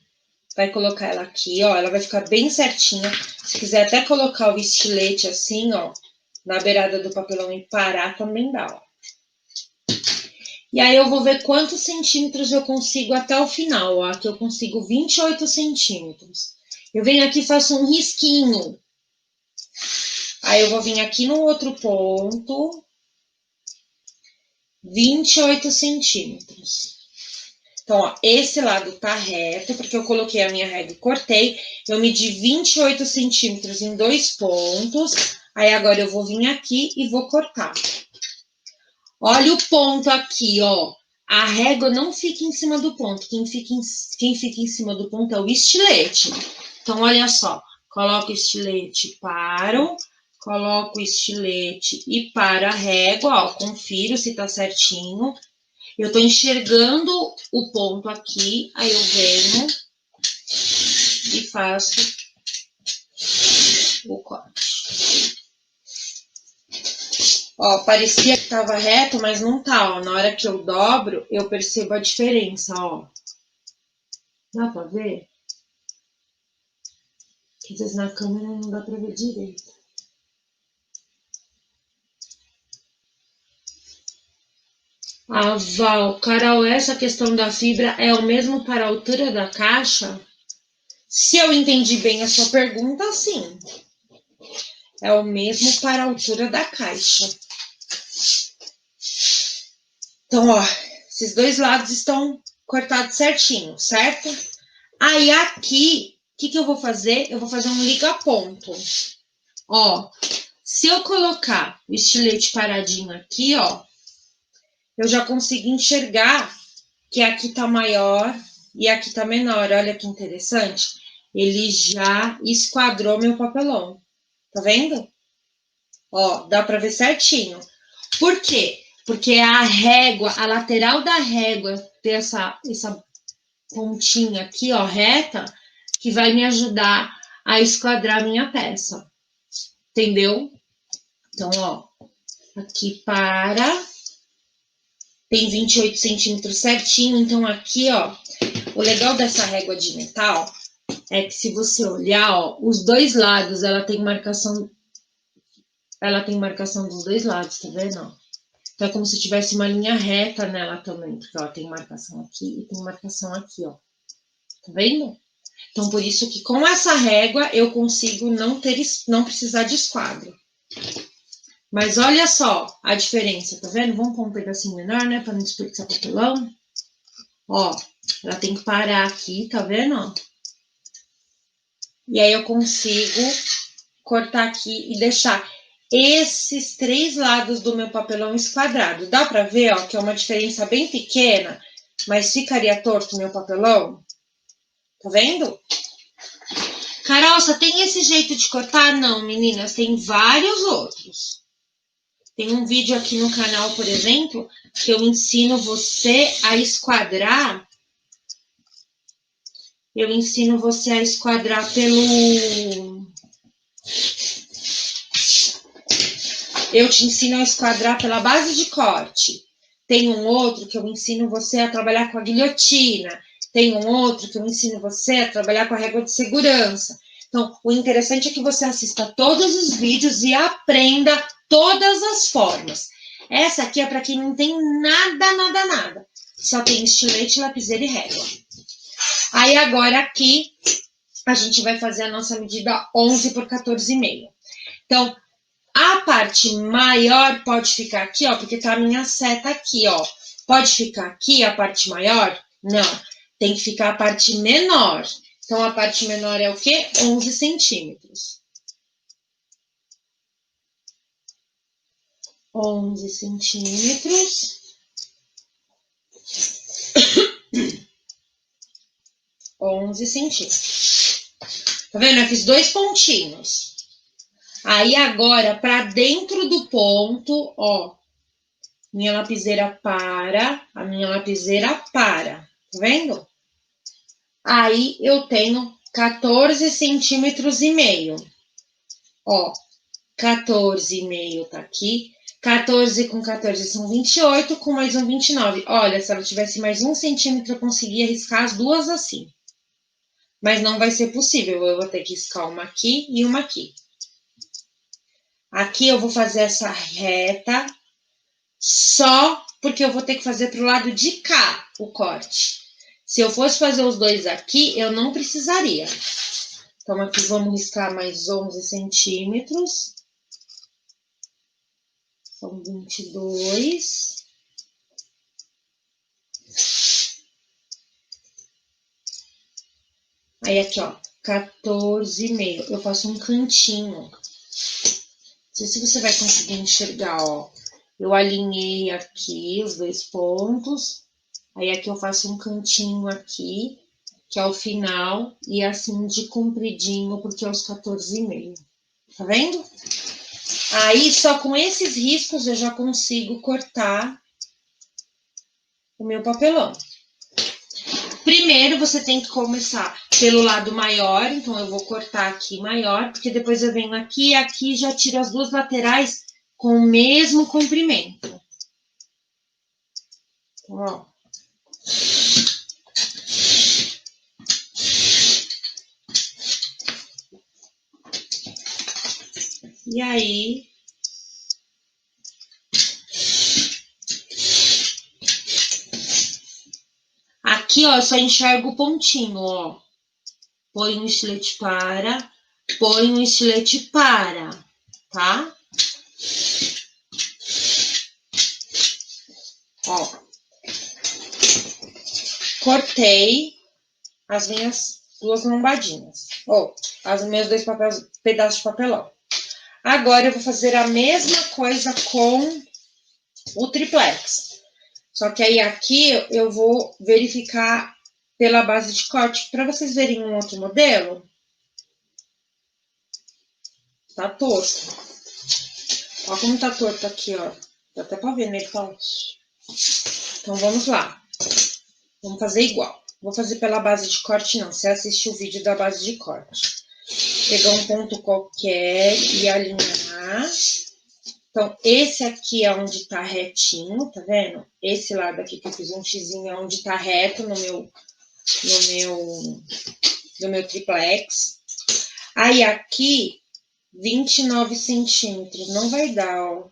Vai colocar ela aqui, ó, ela vai ficar bem certinha. Se quiser até colocar o estilete assim, ó, na beirada do papelão e parar, também dá, ó. E aí eu vou ver quantos centímetros eu consigo até o final, ó. Aqui eu consigo 28 centímetros. Eu venho aqui e faço um risquinho. Aí eu vou vir aqui no outro ponto, 28 centímetros. Então, ó, esse lado tá reto, porque eu coloquei a minha régua e cortei. Eu medi 28 centímetros em 2 pontos. Aí agora eu vou vir aqui e vou cortar. Olha o ponto aqui, ó. A régua não fica em cima do ponto. Quem fica em cima do ponto é o estilete. Então, olha só. Coloco o estilete, paro. Coloco o estilete e paro a régua, ó. Confiro se tá certinho. Eu tô enxergando o ponto aqui. Aí eu venho e faço o corte. Ó, parecia que tava reto, mas não tá, ó. Na hora que eu dobro, eu percebo a diferença, ó. Dá pra ver? Às vezes na câmera não dá pra ver direito. Ah, Val, Carol, essa questão da fibra é o mesmo para a altura da caixa? Se eu entendi bem a sua pergunta, sim. É o mesmo para a altura da caixa. Então, ó, esses dois lados estão cortados certinho, certo? Aí aqui, o que eu vou fazer? Eu vou fazer um liga-ponto. Ó, se eu colocar o estilete paradinho aqui, ó, eu já consigo enxergar que aqui tá maior e aqui tá menor. Olha que interessante. Ele já esquadrou meu papelão. Tá vendo? Ó, dá pra ver certinho. Por quê? Porque a régua, a lateral da régua, ter essa pontinha aqui, ó, reta, que vai me ajudar a esquadrar a minha peça. Entendeu? Então, ó, aqui tem 28 centímetros certinho. Então, aqui, ó, o legal dessa régua de metal é que se você olhar, ó, os dois lados, ela tem marcação dos dois lados, tá vendo? Então, é como se tivesse uma linha reta nela também, porque, ó, tem marcação aqui e tem marcação aqui, ó. Tá vendo? Então, por isso que com essa régua eu consigo não precisar de esquadro. Mas olha só a diferença, tá vendo? Vamos pôr um pedacinho menor, né? Pra não desperdiçar papelão. Ó, ela tem que parar aqui, tá vendo? E aí eu consigo cortar aqui e deixar esses 3 lados do meu papelão esquadrado. Dá pra ver, ó, que é uma diferença bem pequena, mas ficaria torto o meu papelão? Tá vendo? Carol, só tem esse jeito de cortar? Não, meninas, tem vários outros. Tem um vídeo aqui no canal, por exemplo, que eu ensino você a esquadrar. Eu ensino você a esquadrar Eu te ensino a esquadrar pela base de corte. Tem um outro que eu ensino você a trabalhar com a guilhotina. Tem um outro que eu ensino você a trabalhar com a régua de segurança. Então, o interessante é que você assista todos os vídeos e aprenda todas as formas. Essa aqui é para quem não tem nada. Só tem estilete, lapiseira e régua. Aí agora aqui, a gente vai fazer a nossa medida 11 por 14,5. Então, a parte maior pode ficar aqui, ó, porque tá a minha seta aqui, ó. Pode ficar aqui a parte maior? Não, tem que ficar a parte menor. Então, a parte menor é o quê? 11 centímetros. 11 centímetros. 11 centímetros. Tá vendo? Eu fiz 2 pontinhos. Aí, agora, para dentro do ponto, ó, minha lapiseira para, a minha lapiseira para, tá vendo? Aí, eu tenho 14 centímetros e meio. Ó, 14,5 tá aqui. 14 com 14 são 28, com mais um 29. Olha, se ela tivesse mais 1 centímetro, eu conseguia riscar as duas assim. Mas não vai ser possível, eu vou ter que riscar uma aqui e uma aqui. Aqui eu vou fazer essa reta só porque eu vou ter que fazer pro lado de cá o corte. Se eu fosse fazer os dois aqui, eu não precisaria. Então, aqui vamos riscar mais 11 centímetros. São 22. Aí, aqui, ó, 14,5. Eu faço um cantinho. Não sei se você vai conseguir enxergar, ó. Eu alinhei aqui os dois pontos. Aí, aqui eu faço um cantinho aqui, que é o final. E assim de compridinho, porque é os 14,5. Tá vendo? Aí, só com esses riscos, eu já consigo cortar o meu papelão. Primeiro, você tem que começar pelo lado maior, então eu vou cortar aqui maior, porque depois eu venho aqui e aqui já tiro as duas laterais com o mesmo comprimento. Então, ó. E aí... Aqui, ó, eu só enxergo o pontinho, ó. Põe um estilete para, põe um estilete para, tá? Ó. Cortei as minhas duas lombadinhas. Ó, os meus dois pedaços de papelão. Agora eu vou fazer a mesma coisa com o triplex. Só que aí aqui eu vou verificar pela base de corte. Para vocês verem um outro modelo. Tá torto. Ó como tá torto aqui, ó. Dá até pra ver, né? Então vamos lá. Vamos fazer igual. Vou fazer pela base de corte, não. Você assistiu o vídeo da base de corte. Pegar um ponto qualquer e alinhar. Então, esse aqui é onde tá retinho, tá vendo? Esse lado aqui que eu fiz um xizinho é onde tá reto no meu triplex. Aí, aqui, 29 centímetros. Não vai dar, ó.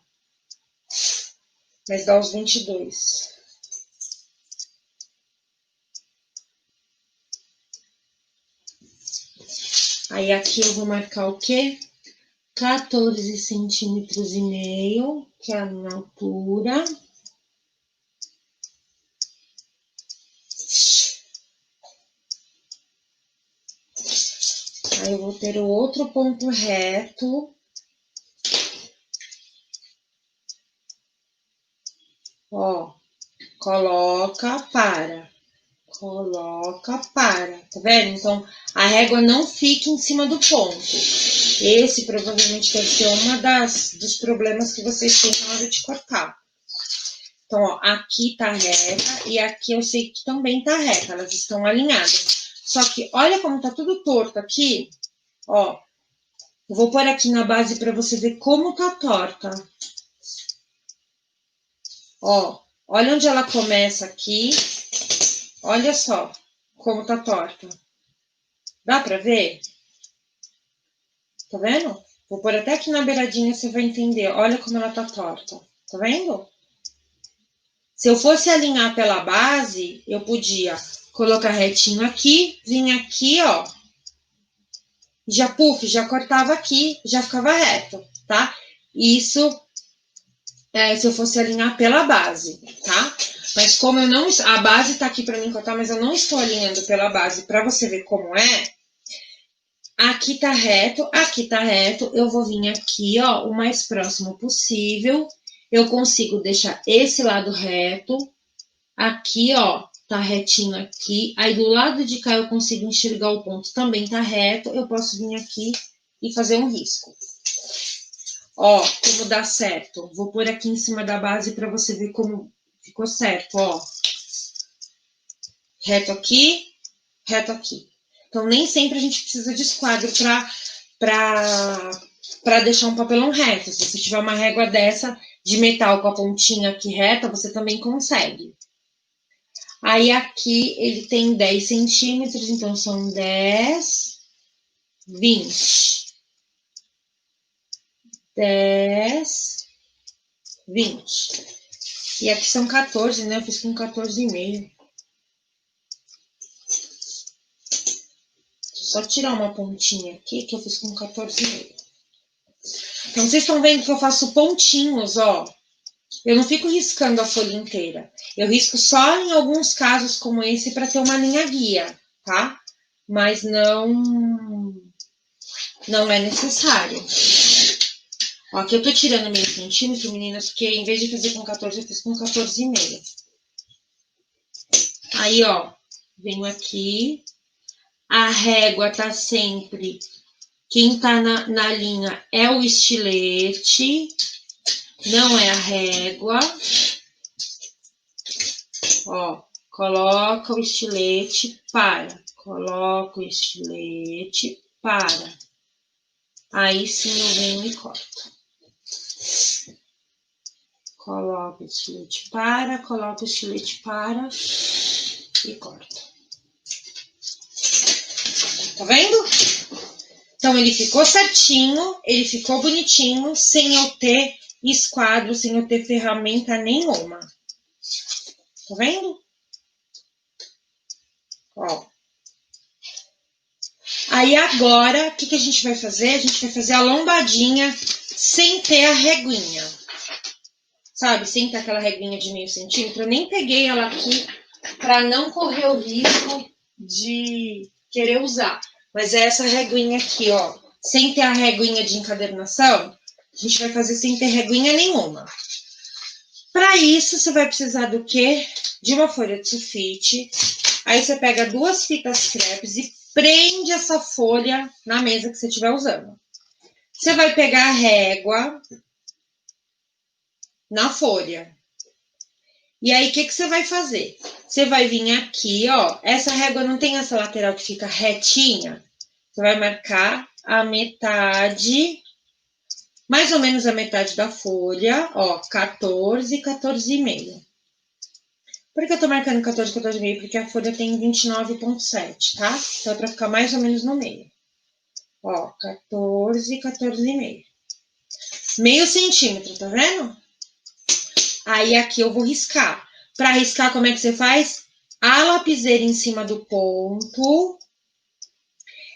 Mas dá os 22. Aí, aqui eu vou marcar o quê? 14 centímetros e meio, que é a minha altura. Aí eu vou ter o outro ponto reto. Ó, coloca, para. Coloca, para. Tá vendo? Então, a régua não fica em cima do ponto. Esse provavelmente deve ser dos problemas que vocês têm na hora de cortar. Então, ó, aqui tá reta e aqui eu sei que também tá reta. Elas estão alinhadas. Só que olha como tá tudo torto aqui. Ó, eu vou pôr aqui na base para você ver como tá torta. Ó, olha onde ela começa aqui. Olha só como tá torta. Dá pra ver? Tá vendo? Vou pôr até aqui na beiradinha, você vai entender. Olha como ela tá torta. Tá vendo? Se eu fosse alinhar pela base, eu podia colocar retinho aqui, vir aqui, ó. Já, já cortava aqui, já ficava reto, tá? Isso se eu fosse alinhar pela base, tá? Mas como eu não... A base tá aqui pra mim cortar, mas eu não estou alinhando pela base pra você ver como é. Aqui tá reto, eu vou vir aqui, ó, o mais próximo possível. Eu consigo deixar esse lado reto. Aqui, ó, tá retinho aqui. Aí do lado de cá eu consigo enxergar o ponto, também tá reto. Eu posso vir aqui e fazer um risco. Ó, como dá certo. Vou pôr aqui em cima da base para você ver como ficou certo, ó. Reto aqui, reto aqui. Então, nem sempre a gente precisa de esquadro para deixar um papelão reto. Se você tiver uma régua dessa de metal com a pontinha aqui reta, você também consegue. Aí, aqui, ele tem 10 centímetros, então são 10, 20. 10, 20. E aqui são 14, né? Eu fiz com 14,5. Só tirar uma pontinha aqui, que eu fiz com 14,5. Então, vocês estão vendo que eu faço pontinhos, ó. Eu não fico riscando a folha inteira. Eu risco só em alguns casos como esse para ter uma linha guia, tá? Mas não é necessário. Ó, aqui eu tô tirando meio centímetro, meninas, porque em vez de fazer com 14, eu fiz com 14,5. Aí, ó, venho aqui. A régua tá sempre... Quem tá na linha é o estilete, não é a régua. Ó, coloca o estilete, para. Coloca o estilete, para. Aí sim eu venho e corto. Coloca o estilete, para. Coloca o estilete, para. E corto. Tá vendo? Então, ele ficou certinho, ele ficou bonitinho, sem eu ter esquadro, sem eu ter ferramenta nenhuma. Tá vendo? Ó. Aí agora, o que a gente vai fazer? A gente vai fazer a lombadinha sem ter a reguinha. Sabe? Sem ter aquela reguinha de meio centímetro. Eu nem peguei ela aqui para não correr o risco de querer usar. Mas é essa reguinha aqui, ó. Sem ter a reguinha de encadernação, a gente vai fazer sem ter reguinha nenhuma. Para isso, você vai precisar do quê? De uma folha de sulfite. Aí você pega 2 fitas crepes e prende essa folha na mesa que você estiver usando. Você vai pegar a régua na folha. E aí, o que você vai fazer? Você vai vir aqui, ó. Essa régua não tem essa lateral que fica retinha? Você vai marcar a metade, mais ou menos a metade da folha, ó, 14, 14,5. Por que eu tô marcando 14, 14,5? Porque a folha tem 29,7, tá? Então, é pra ficar mais ou menos no meio. Ó, 14, 14,5. Meio centímetro, tá vendo? Aí, aqui eu vou riscar. Pra riscar, como é que você faz? A lapiseira em cima do ponto.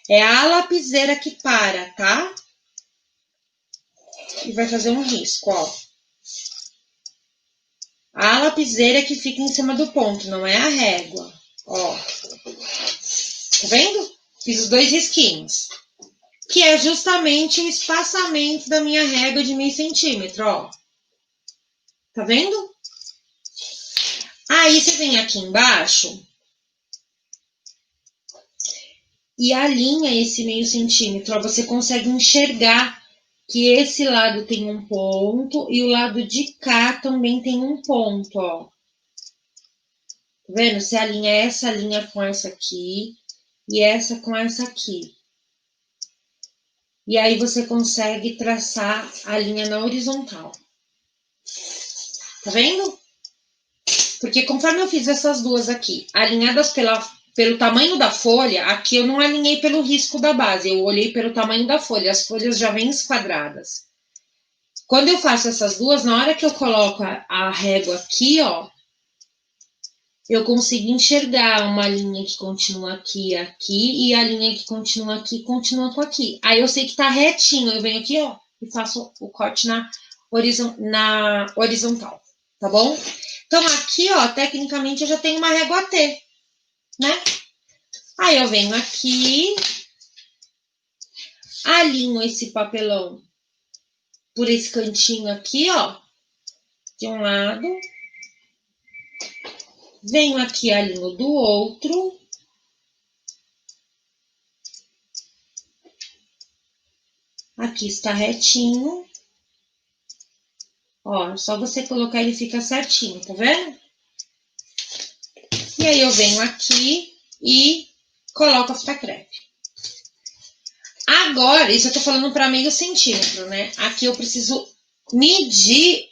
É a lapiseira que para, tá? E vai fazer um risco, ó. A lapiseira que fica em cima do ponto, não é a régua. Ó. Tá vendo? Fiz os 2 risquinhos. Que é justamente o espaçamento da minha régua de meio centímetro, ó. Tá vendo? Aí, você vem aqui embaixo e alinha esse meio centímetro, ó. Você consegue enxergar que esse lado tem um ponto e o lado de cá também tem um ponto, ó. Tá vendo? Você alinha essa linha com essa aqui e essa com essa aqui. E aí você consegue traçar a linha na horizontal. Tá vendo? Porque conforme eu fiz essas duas aqui, alinhadas pelo tamanho da folha, aqui eu não alinhei pelo risco da base, eu olhei pelo tamanho da folha, as folhas já vêm esquadradas. Quando eu faço essas duas, na hora que eu coloco a régua aqui, ó, eu consigo enxergar uma linha que continua aqui, aqui, e a linha que continua aqui, continua com aqui. Aí eu sei que tá retinho, eu venho aqui, ó, e faço o corte na horizontal, tá bom? Então, aqui, ó, tecnicamente eu já tenho uma régua T, né? Aí eu venho aqui, alinho esse papelão por esse cantinho aqui, ó, de um lado. Venho aqui, alinho do outro. Aqui está retinho. Ó, só você colocar ele fica certinho, tá vendo? E aí eu venho aqui e coloco a fita crepe. Agora, isso eu tô falando para meio centímetro, né? Aqui eu preciso medir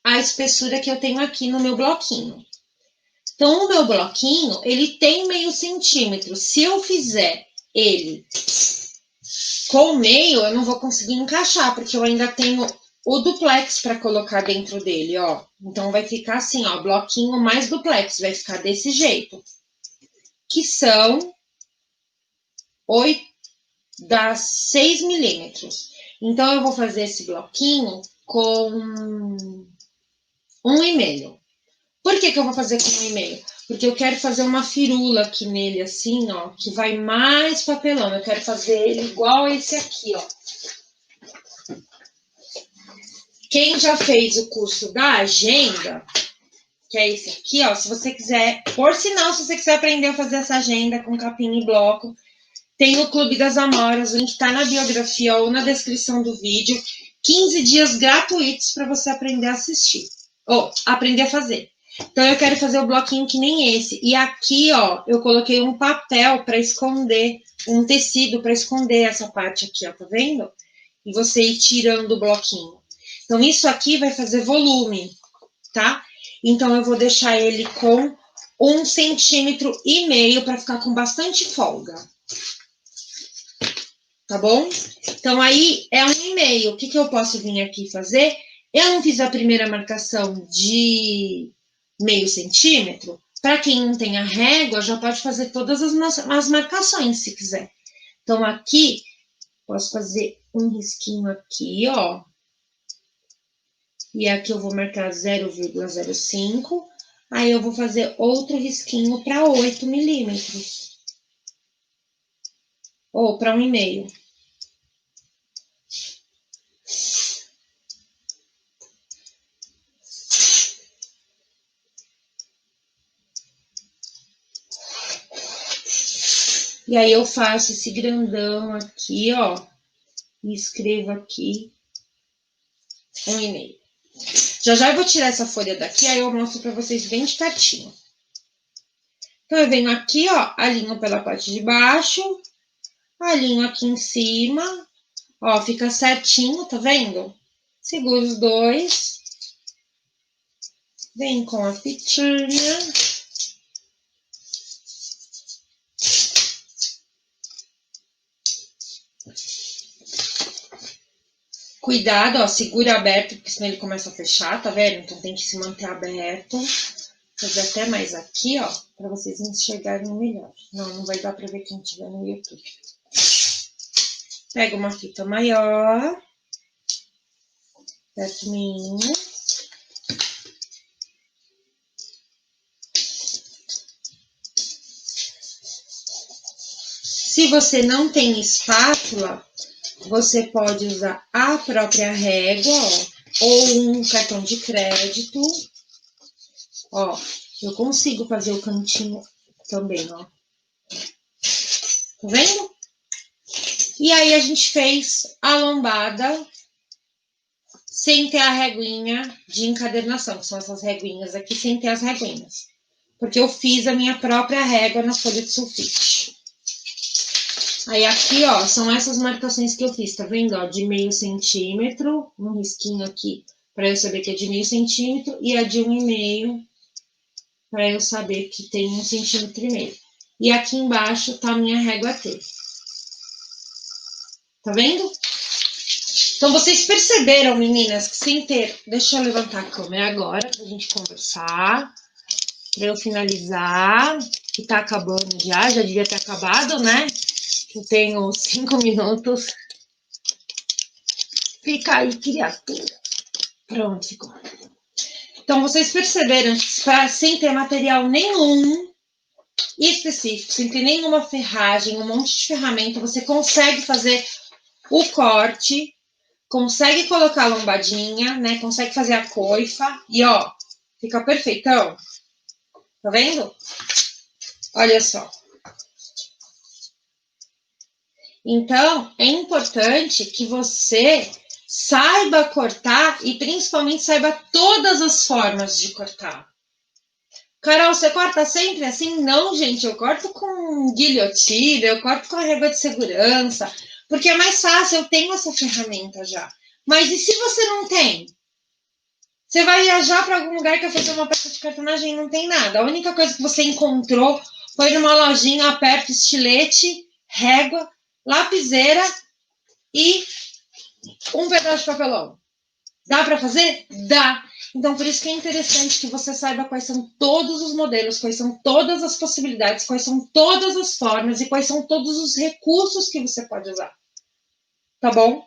a espessura que eu tenho aqui no meu bloquinho. Então, o meu bloquinho, ele tem meio centímetro. Se eu fizer ele com meio, eu não vou conseguir encaixar, porque eu ainda tenho o duplex para colocar dentro dele, ó. Então, vai ficar assim, ó, bloquinho mais duplex, vai ficar desse jeito. Que são 6 milímetros. Então, eu vou fazer esse bloquinho com 1,5. Por que eu vou fazer com 1,5? Porque eu quero fazer uma firula aqui nele, assim, ó, que vai mais papelão. Eu quero fazer ele igual esse aqui, ó. Quem já fez o curso da agenda, que é esse aqui, ó, se você quiser, por sinal, se você quiser aprender a fazer essa agenda com capinha e bloco, tem o Clube das Amoras, o link tá na biografia ou na descrição do vídeo. 15 dias gratuitos para você aprender a assistir, ou aprender a fazer. Então, eu quero fazer o bloquinho que nem esse. E aqui, ó, eu coloquei um papel para esconder, um tecido para esconder essa parte aqui, ó, tá vendo? E você ir tirando o bloquinho. Então, isso aqui vai fazer volume, tá? Então, eu vou deixar ele com 1,5 centímetro para ficar com bastante folga. Tá bom? Então, aí é 1,5. O que eu posso vir aqui fazer? Eu não fiz a primeira marcação de meio centímetro. Para quem não tem a régua, já pode fazer todas as marcações, se quiser. Então, aqui, posso fazer um risquinho aqui, ó. E aqui eu vou marcar 0,05. Aí, eu vou fazer outro risquinho para 8 milímetros. Ou para 1,5. E aí, eu faço esse grandão aqui, ó. E escrevo aqui 1,5. Já eu vou tirar essa folha daqui, aí eu mostro pra vocês bem de pertinho. Então, eu venho aqui, ó, alinho pela parte de baixo, alinho aqui em cima, ó, fica certinho, tá vendo? Seguro os dois. Vem com a fitinha. Cuidado, ó, segura aberto, porque senão ele começa a fechar, tá vendo? Então tem que se manter aberto. Vou fazer até mais aqui, ó, pra vocês enxergarem melhor. Não vai dar pra ver quem estiver no YouTube. Pega uma fita maior. Perto minha. Se você não tem espátula, você pode usar a própria régua, ó, ou um cartão de crédito. Ó, eu consigo fazer o cantinho também, ó. Tá vendo? E aí, a gente fez a lombada sem ter a reguinha de encadernação, que são essas reguinhas aqui, sem ter as reguinhas. Porque eu fiz a minha própria régua na folha de sulfite. Aí, aqui, ó, são essas marcações que eu fiz, tá vendo? Ó, de 0,5 centímetro, um risquinho aqui para eu saber que é de 0,5 centímetro, e a de 1,5 para eu saber que tem 1,5 centímetro. E aqui embaixo tá a minha régua T. Tá vendo? Então, vocês perceberam, meninas, que sem ter... Deixa eu levantar a câmera agora pra gente conversar. Pra eu finalizar, que tá acabando já devia ter acabado, né? Eu tenho 5 minutos. Fica aí, criatura. Pronto, ficou. Então, vocês perceberam que sem ter material nenhum específico, sem ter nenhuma ferragem, um monte de ferramenta, você consegue fazer o corte, consegue colocar a lombadinha, né? Consegue fazer a coifa e, ó, fica perfeitão. Tá vendo? Olha só. Então, é importante que você Saiba cortar e principalmente saiba todas as formas de cortar. Carol, você corta sempre assim? Não, gente, eu corto com guilhotina, eu corto com a régua de segurança, porque é mais fácil, eu tenho essa ferramenta já. Mas e se você não tem? Você vai viajar para algum lugar que vai fazer uma peça de cartonagem e não tem nada. A única coisa que você encontrou foi numa lojinha, aperta estilete, régua, lapiseira e um pedaço de papelão. Dá para fazer? Dá. Então, por isso que é interessante que você saiba quais são todos os modelos, quais são todas as possibilidades, quais são todas as formas e quais são todos os recursos que você pode usar. Tá bom?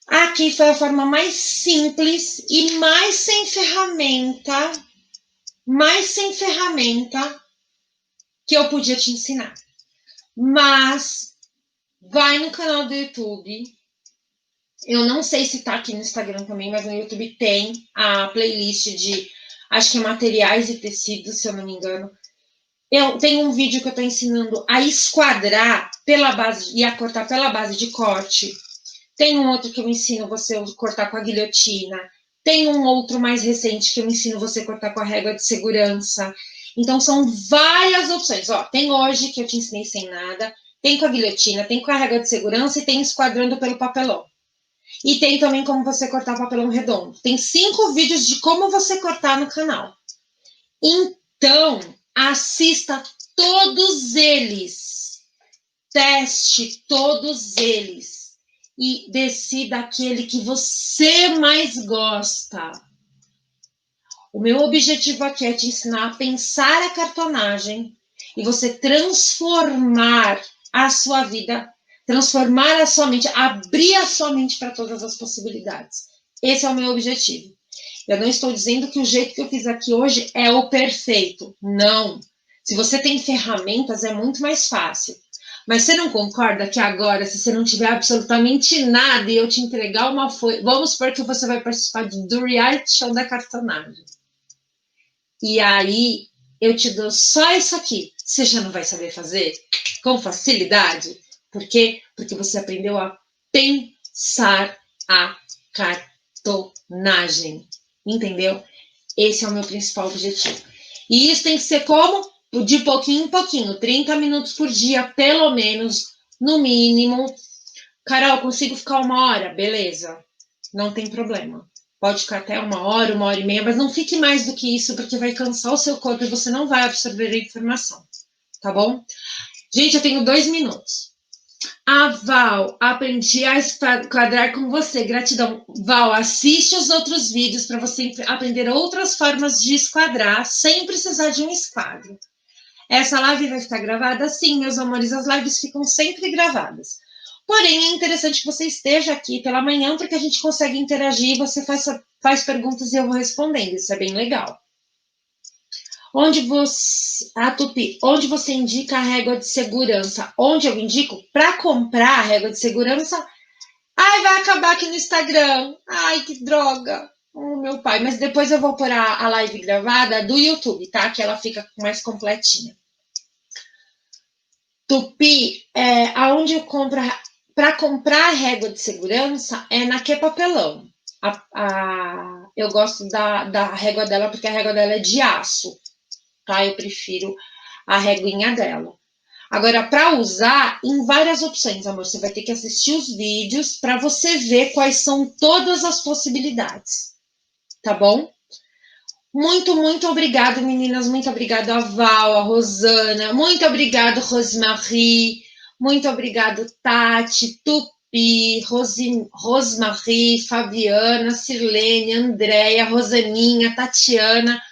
Aqui foi a forma mais simples e mais sem ferramenta que eu podia te ensinar. Mas vai no canal do YouTube. Eu não sei se tá aqui no Instagram também, mas no YouTube tem a playlist de, acho que é materiais e tecidos, se eu não me engano. Eu tenho um vídeo que eu tô ensinando a esquadrar pela base e a cortar pela base de corte. Tem um outro que eu ensino você a cortar com a guilhotina. Tem um outro mais recente que eu ensino você a cortar com a régua de segurança. Então, são várias opções. Ó, tem hoje que eu te ensinei sem nada. Tem com a guilhotina, tem com a régua de segurança e tem esquadrando pelo papelão. E tem também como você cortar papelão redondo. Tem 5 vídeos de como você cortar no canal. Então, assista todos eles. Teste todos eles. E decida aquele que você mais gosta. O meu objetivo aqui é te ensinar a pensar a cartonagem e você transformar a sua vida, transformar a sua mente, abrir a sua mente para todas as possibilidades. Esse é o meu objetivo. Eu não estou dizendo que o jeito que eu fiz aqui hoje é o perfeito. Não. Se você tem ferramentas, é muito mais fácil. Mas você não concorda que agora, se você não tiver absolutamente nada e eu te entregar uma folha, vamos supor que você vai participar do reality show da cartonagem. E aí eu te dou só isso aqui. Você já não vai saber fazer com facilidade? Por quê? Porque você aprendeu a pensar a cartonagem. Entendeu? Esse é o meu principal objetivo. E isso tem que ser como? De pouquinho em pouquinho, 30 minutos por dia, pelo menos, no mínimo. Carol, consigo ficar 1 hora? Beleza, não tem problema. Pode ficar até 1 hora, 1 hora e meia, mas não fique mais do que isso, porque vai cansar o seu corpo e você não vai absorver a informação. Tá bom? Gente, eu tenho 2 minutos. Val, aprendi a esquadrar com você. Gratidão. Val, assiste os outros vídeos para você aprender outras formas de esquadrar sem precisar de um esquadro. Essa live vai ficar gravada? Sim, meus amores, as lives ficam sempre gravadas. Porém, é interessante que você esteja aqui pela manhã, porque a gente consegue interagir, você faz perguntas e eu vou respondendo. Isso é bem legal. Tupi, onde você indica a régua de segurança? Onde eu indico? Para comprar a régua de segurança, ai, vai acabar aqui no Instagram. Ai, que droga. Meu pai. Mas depois eu vou pôr a live gravada do YouTube, tá? Que ela fica mais completinha. Tupi, aonde eu compro para comprar a régua de segurança é na Que Papelão. Eu gosto da régua dela porque a régua dela é de aço, tá? Eu prefiro a reguinha dela. Agora, para usar, em várias opções, amor, você vai ter que assistir os vídeos para você ver quais são todas as possibilidades, tá bom? Muito, muito obrigada, meninas. Muito obrigada a Val, a Rosana. Muito obrigada, Rosemarie. Muito obrigada, Tati, Tupi, Rosemarie, Fabiana, Sirlene, Andréia, Rosaninha, Tatiana.